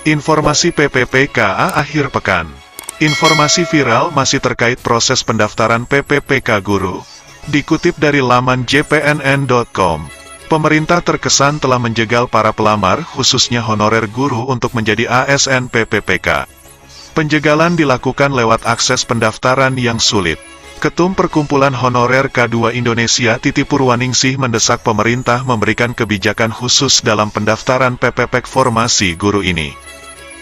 Informasi PPPKA akhir pekan. Informasi viral masih terkait proses pendaftaran PPPK guru. Dikutip dari laman jpnn.com, pemerintah terkesan telah menjegal para pelamar, khususnya honorer guru untuk menjadi ASN PPPK. Penjegalan dilakukan lewat akses pendaftaran yang sulit. Ketum Perkumpulan Honorer K2 Indonesia Titi Purwaningsih mendesak pemerintah memberikan kebijakan khusus dalam pendaftaran PPPK formasi guru ini.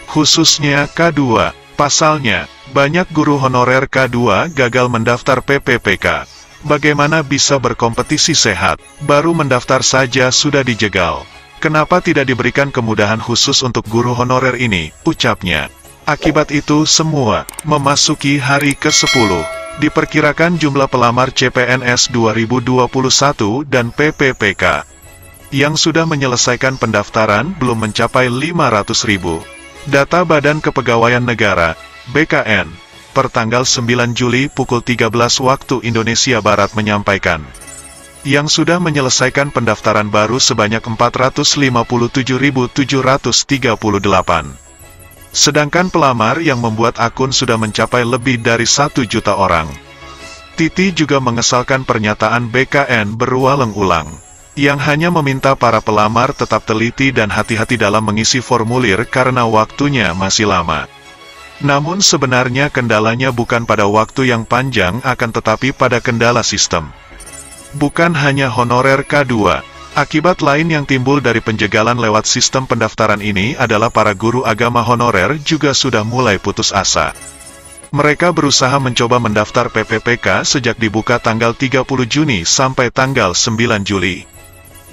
Khususnya K2, pasalnya, banyak guru honorer K2 gagal mendaftar PPPK. Bagaimana bisa berkompetisi sehat, baru mendaftar saja sudah dijegal. Kenapa tidak diberikan kemudahan khusus untuk guru honorer ini, ucapnya. Akibat itu semua, memasuki hari ke-10. Diperkirakan jumlah pelamar CPNS 2021 dan PPPK yang sudah menyelesaikan pendaftaran belum mencapai 500.000. Data Badan Kepegawaian Negara, BKN, per tanggal 9 Juli pukul 13 waktu Indonesia Barat menyampaikan, yang sudah menyelesaikan pendaftaran baru sebanyak 457.738. Sedangkan pelamar yang membuat akun sudah mencapai lebih dari 1 juta orang. Titi juga mengesalkan pernyataan BKN berulang-ulang, yang hanya meminta para pelamar tetap teliti dan hati-hati dalam mengisi formulir karena waktunya masih lama. Namun sebenarnya kendalanya bukan pada waktu yang panjang akan tetapi pada kendala sistem. Bukan hanya honorer K2. Akibat lain yang timbul dari penjegalan lewat sistem pendaftaran ini adalah para guru agama honorer juga sudah mulai putus asa. Mereka berusaha mencoba mendaftar PPPK sejak dibuka tanggal 30 Juni sampai tanggal 9 Juli.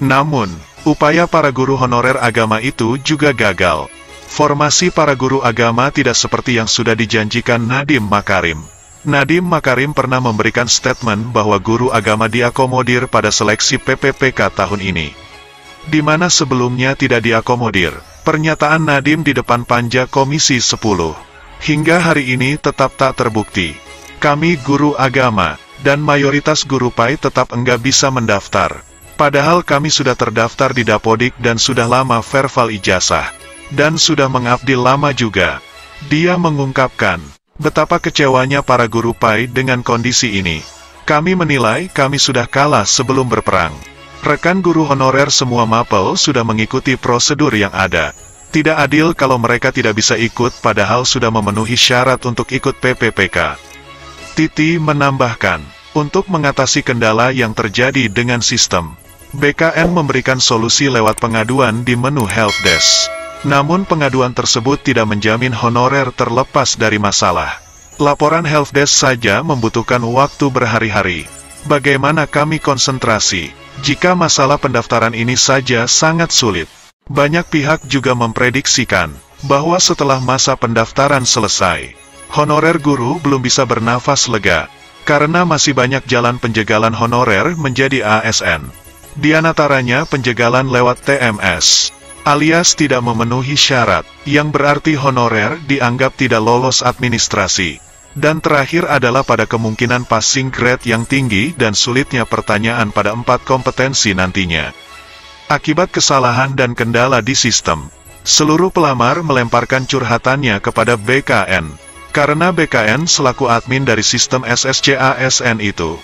Namun, upaya para guru honorer agama itu juga gagal. Formasi para guru agama tidak seperti yang sudah dijanjikan Nadiem Makarim. Nadiem Makarim pernah memberikan statement bahwa guru agama diakomodir pada seleksi PPPK tahun ini, di mana sebelumnya tidak diakomodir. Pernyataan Nadiem di depan panja Komisi 10. Hingga hari ini tetap tak terbukti. Kami guru agama, dan mayoritas guru PAI tetap enggak bisa mendaftar. Padahal kami sudah terdaftar di Dapodik dan sudah lama verbal ijazah. Dan sudah mengabdi lama juga. Dia mengungkapkan betapa kecewanya para guru PAI dengan kondisi ini. Kami menilai kami sudah kalah sebelum berperang. Rekan guru honorer semua mapel sudah mengikuti prosedur yang ada. Tidak adil kalau mereka tidak bisa ikut padahal sudah memenuhi syarat untuk ikut PPPK. Titi menambahkan, untuk mengatasi kendala yang terjadi dengan sistem, BKN memberikan solusi lewat pengaduan di menu helpdesk. Namun pengaduan tersebut tidak menjamin honorer terlepas dari masalah. Laporan helpdesk saja membutuhkan waktu berhari-hari. Bagaimana kami konsentrasi, jika masalah pendaftaran ini saja sangat sulit? Banyak pihak juga memprediksikan, bahwa setelah masa pendaftaran selesai, honorer guru belum bisa bernafas lega, karena masih banyak jalan penjegalan honorer menjadi ASN. Di antaranya penjegalan lewat TMS. Alias tidak memenuhi syarat, yang berarti honorer dianggap tidak lolos administrasi. Dan terakhir adalah pada kemungkinan passing grade yang tinggi dan sulitnya pertanyaan pada 4 kompetensi nantinya. Akibat kesalahan dan kendala di sistem, seluruh pelamar melemparkan curhatannya kepada BKN, karena BKN selaku admin dari sistem SSC-ASN itu.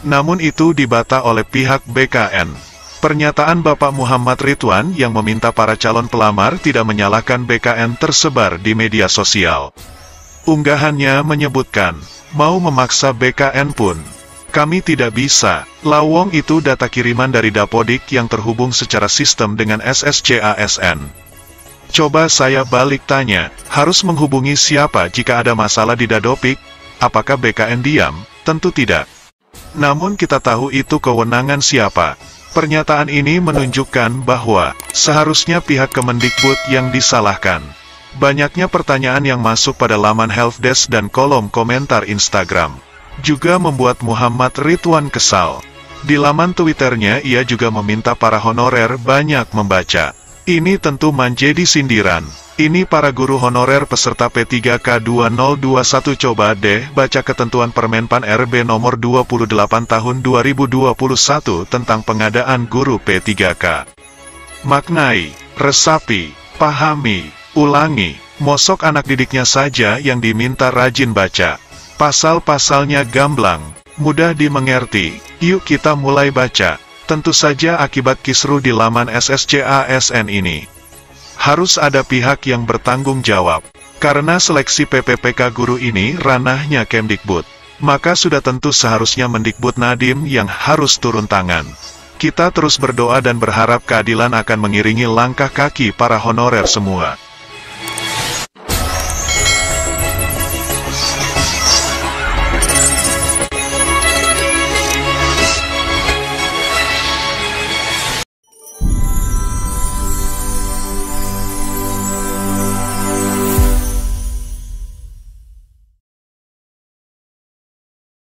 Namun itu dibantah oleh pihak BKN. Pernyataan Bapak Muhammad Ridwan yang meminta para calon pelamar tidak menyalahkan BKN tersebar di media sosial. Unggahannya menyebutkan, mau memaksa BKN pun, kami tidak bisa. Lawong itu data kiriman dari Dapodik yang terhubung secara sistem dengan SSC-ASN. Coba saya balik tanya, harus menghubungi siapa jika ada masalah di Dadopik? Apakah BKN diam? Tentu tidak. Namun kita tahu itu kewenangan siapa. Pernyataan ini menunjukkan bahwa seharusnya pihak Kemendikbud yang disalahkan. Banyaknya pertanyaan yang masuk pada laman helpdesk dan kolom komentar Instagram juga membuat Muhammad Ridwan kesal. Di laman Twitternya ia juga meminta para honorer banyak membaca. Ini tentu menjadi sindiran. Ini para guru honorer peserta P3K 2021, coba deh baca ketentuan Permenpan RB nomor 28 tahun 2021 tentang pengadaan guru P3K. Maknai, resapi, pahami, Ulangi, mosok anak didiknya saja yang diminta rajin baca. Pasal-pasalnya gamblang, mudah dimengerti. Yuk kita mulai baca. Tentu saja akibat kisruh di laman SSCASN ini. Harus ada pihak yang bertanggung jawab. Karena seleksi PPPK guru ini ranahnya Kemdikbud. Maka sudah tentu seharusnya Mendikbud Nadiem yang harus turun tangan. Kita terus berdoa dan berharap keadilan akan mengiringi langkah kaki para honorer semua.